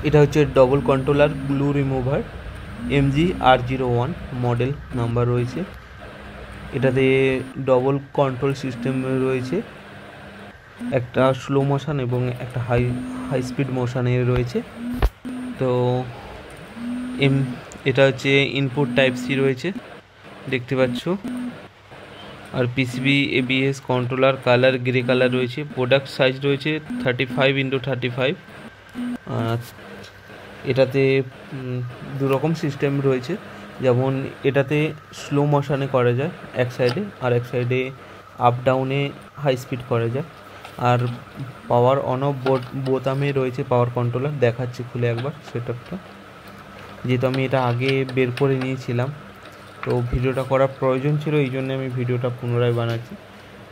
এটা হচ্ছে double controller glue remover MG-R01 model number রয়েছে। এটাতে ডবল কন্ট্রোল সিস্টেম রয়েছে, একটা স্লো মোশন এবং একটা হাই স্পিড মোশনে রয়েছে। তো এটা হচ্ছে ইনপুট টাইপ সি রয়েছে, দেখতে পাচ্ছ। আর PCB ABS controller colour grey colour রয়েছে। প্রোডাক্ট সাইজ রয়েছে 35x35। এটাতে দুরকম সিস্টেম রয়েছে, যেমন এটাতে স্লো মোশনে করা যায় এক সাইডে, আর এক সাইডে আপ ডাউনে হাই স্পিড করা যায়। আর পাওয়ার অন অফ বোতামে রয়েছে পাওয়ার কন্ট্রোলার। দেখাচ্ছি খুলে একবার সেটআপটা, যেহেতু আমি এটা আগে বের করে নিয়েছিলাম, তো ভিডিওটা করার প্রয়োজন ছিল, এই জন্য আমি ভিডিওটা পুনরায় বানাচ্ছি।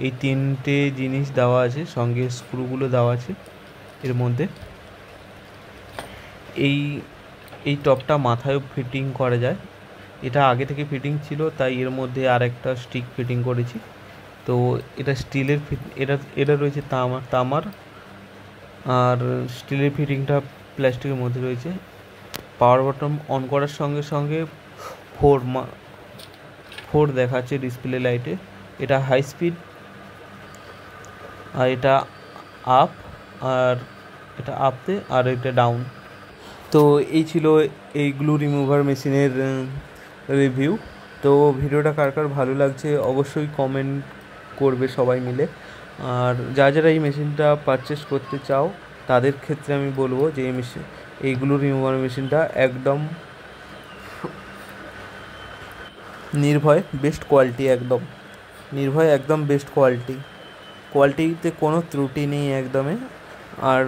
এই তিনটে জিনিস দেওয়া আছে, সঙ্গে স্ক্রুগুলো দেওয়া আছে এর মধ্যে। এই টপটা মাথায় ফিটিং করা যায়, এটা আগে থেকে ফিটিং ছিল, তাই এর মধ্যে আর একটা স্টিক ফিটিং করেছি। তো এটা স্টিলের এটা রয়েছে তামার, আর স্টিলের ফিটিংটা প্লাস্টিকের মধ্যে রয়েছে। পাওয়ার বাটন অন করার সঙ্গে সঙ্গে ফোর দেখাচ্ছে ডিসপ্লে লাইটে। এটা হাই স্পিড, আর এটা আপ, আর এটা আপতে, আর এটা ডাউন। তো এই ছিল এই গ্লু রিমুভার মেশিনের রিভিউ। তো ভিডিওটা কার কার ভালো লাগছে অবশ্যই কমেন্ট করবে সবাই মিলে। আর যারা এই মেশিনটা পারচেস করতে চাও তাদের ক্ষেত্রে আমি বলবো যে এই গ্লু রিমুভার মেশিনটা একদম নির্ভয় বেস্ট কোয়ালিটি, একদম বেস্ট কোয়ালিটিতে কোনো ত্রুটি নেই একদমই। আর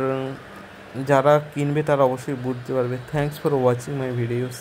যারা কিনবে তারা অবশ্যই বুঝতে পারবে। Thanks for watching my videos.